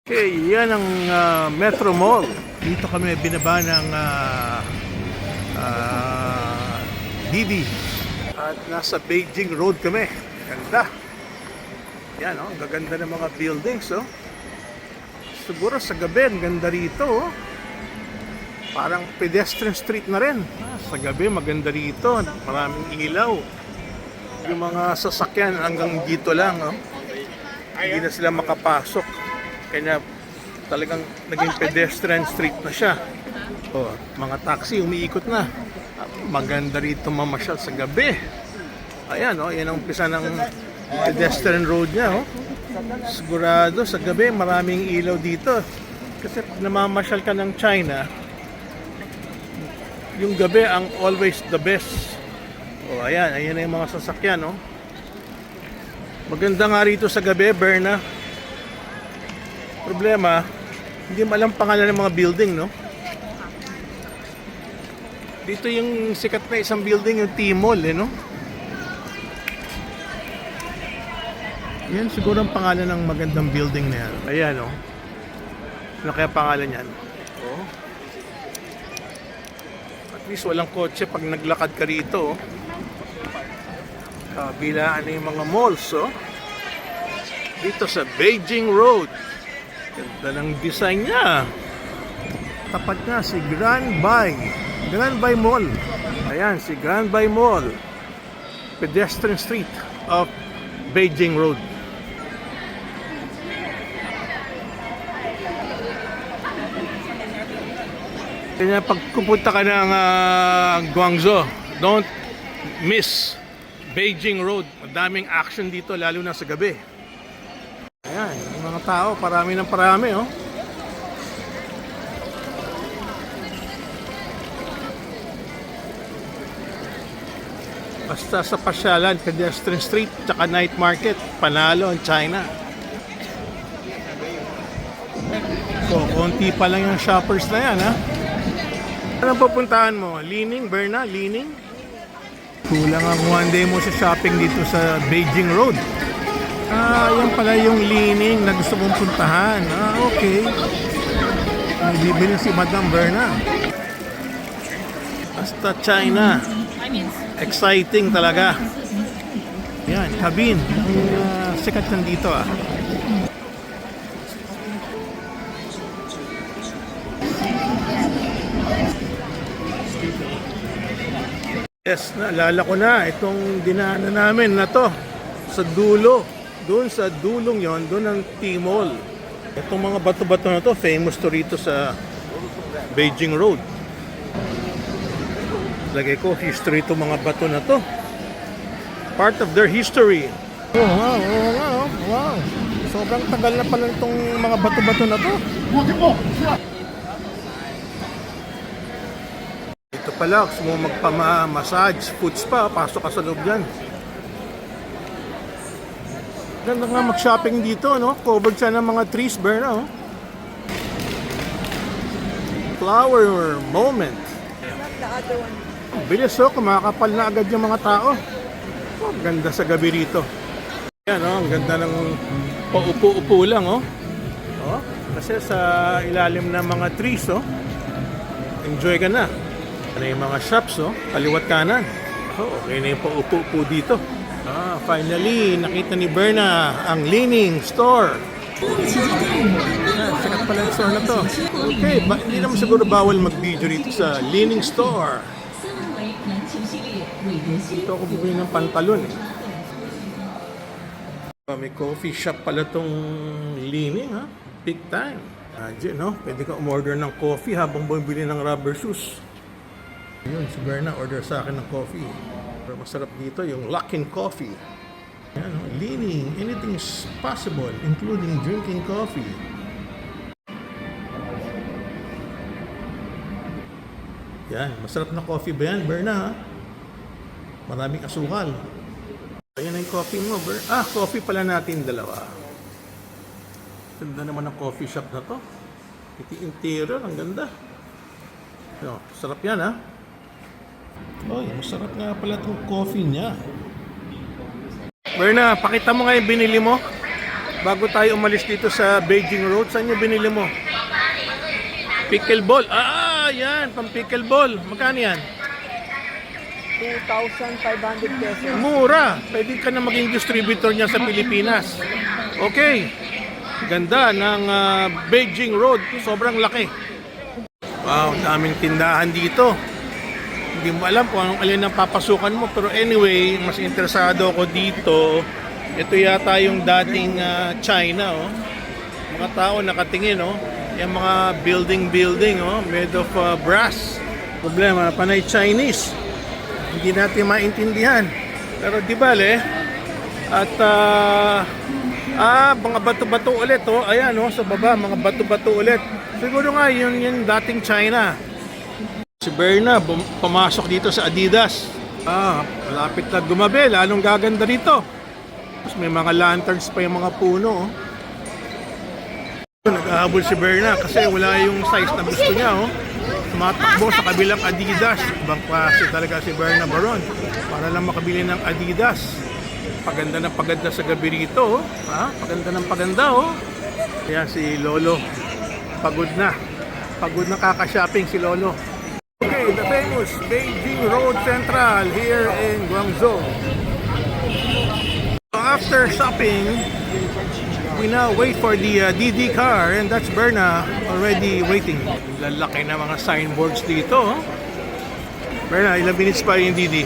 Okay, yan ang Metro Mall. Dito kami binaba ng Didi. At nasa Beijing Road kami. Ganda. Yan, oh, ang gaganda ng mga buildings. Oh. Siguro sa gabi, ang ganda rito. Oh. Parang pedestrian street na rin. Sa gabi, maganda rito. Maraming ilaw. Yung mga sasakyan hanggang dito lang. Oh. Hindi na sila makapasok. Kaya talagang naging pedestrian street na siya. Oh, mga taxi umiikot na. Maganda rito mamasyal sa gabi. Ayan, oh, yan ang umpisa ng pedestrian road niya. Oh. Sigurado sa gabi maraming ilaw dito. Kasi pag namamasyal ka ng China, yung gabi ang always the best. Oh, ayan yung mga sasakyan. Oh. Maganda nga rito sa gabi, Berna. Problema, hindi mo alam pangalan ng mga building, no? Dito yung sikat na isang building, yung T-Mall, no? Yan siguro ang pangalan ng magandang building na yan. Ayan, no? Ano kaya pangalan yan? Oh. At least walang kotse pag naglakad ka rito, oh. Kabilaan na yung mga malls, oh. Dito sa Beijing Road. Ganda ng design niya. Tapat nga si Grand Bai Mall. Ayan, si Grand Bai Mall. Pedestrian street of Beijing Road. Kaya pag pupunta ka ng Guangzhou, don't miss Beijing Road. Madaming action dito, lalo na sa gabi. Ayan, yung mga tao, parami ng parami, oh. Basta sa pasyalan, pedestrian street, tsaka night market, panalo ang China. So, konti pa lang yung shoppers na yan, ha? Anong pupuntahan mo? Lining, Berna? Lining? Kulang ang one day mo sa shopping dito sa Beijing Road. Yan pala yung Lining na gusto mong puntahan. Okay. May bibili si Madam Berna. Basta China. Exciting talaga. Yan, Cabin. Sikat nandito, ah. Yes, naalala ko na itong dinaanan namin na to sa dulo. Doon sa dulong yon, doon ang T-Mall. Itong mga bato-bato na to, famous to rito sa Beijing Road. Lagay ko, history itong mga bato na to. Part of their history. Wow. Sobrang tagal na pala itong mga bato-bato na to. Ito pala, gusto mo magpama-massage, foot spa, pasok ka sa loob dyan. Ganda nga mag-shopping dito, no? Covered siya ng mga trees, Berna, oh. Flower moment. Bilis, oh. Kumakapal na agad yung mga tao. Oh, ganda sa gabi rito. Yan, oh. Ang ganda ng paupo-upo lang, oh. Oh. Kasi sa ilalim ng mga trees, oh. Enjoy ka na. Ano yung mga shops, oh. Kaliwat kanan. Oh, okay na yung paupo-upo dito. Finally, nakita ni Berna ang Lining Store. Sikat pala yung store na to. Okay, hindi naman siguro bawal mag-video rito sa Lining Store. Dito ako bumili ng pantalon, eh. May coffee shop pala tong Lining, ha? Big time. No? Pwede ka umorder ng coffee habang bumili ng rubber shoes. Yun, si Berna order sa akin ng coffee. Pero masarap dito yung Luckin Coffee. Yan, Lining, anything is possible, including drinking coffee. Yan, masarap na coffee ba yan, Berna? Maraming asukal. Ayan na yung coffee mo, Berna. Coffee pala natin dalawa. Ganda naman ang coffee shop na to. Iti interior, ang ganda. So, sarap yan, ha? Oy, masarap nga pala itong coffee niya. Berna, pakita mo nga yung binili mo. bago tayo umalis dito sa Beijing Road, saan nyo binili mo? Pickleball. Ah, yan, pang pickleball. Magkano yan? 2,500 pesos. Mura. Pwede ka na maging distributor niya sa Pilipinas. Okay. Ganda ng Beijing Road. Sobrang laki. Wow, daming tindahan dito. Hindi mo alam kung anong alin ang papasukan mo. Pero anyway, mas interesado ako dito. Ito yata yung dating China. Oh. Mga tao nakatingin. Oh. Yung mga building oh, made of brass. Problema, panay Chinese. Hindi natin maintindihan. Pero di bale. At mga bato-bato ulit oh. Ayan oh, sa baba mga bato-bato ulit. Siguro nga yun dating China. Si Berna pumasok dito sa Adidas. Malapit na gumabi, lalong gaganda dito. Tapos may mga lanterns pa yung mga puno oh. Nag-ahabol si Berna kasi wala yung size na gusto niya oh. Tumatakbo sa kabilang Adidas. Ibang klase talaga si Berna Baron para lang makabili ng Adidas. Paganda na paganda sa gabi rito oh. Paganda ng paganda oh. Kaya si Lolo pagod na kaka-shopping si Lolo. Okay, the famous Beijing Road Central here in Guangzhou. So after shopping, we now wait for the DD car, and that's Berna already waiting. Lalaki na mga signboards dito. Oh. Berna, ilang minutes pa yung DD?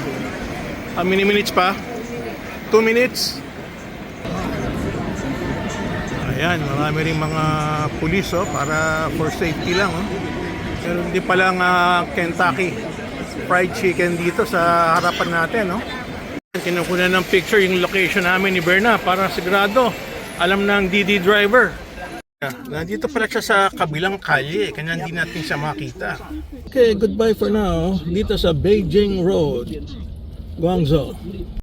How many minutes pa? 2 minutes? Ayan, marami rin mga pulis oh, para for safety lang. Oh. Pero hindi pa lang Kentucky Fried Chicken dito sa harapan natin. Oh. Kinukunan ng picture yung location namin ni Berna para sigurado alam ng DD driver. Nandito pala siya sa kabilang kalye, kaya hindi natin siya makita. Okay, goodbye for now. Dito sa Beijing Road, Guangzhou.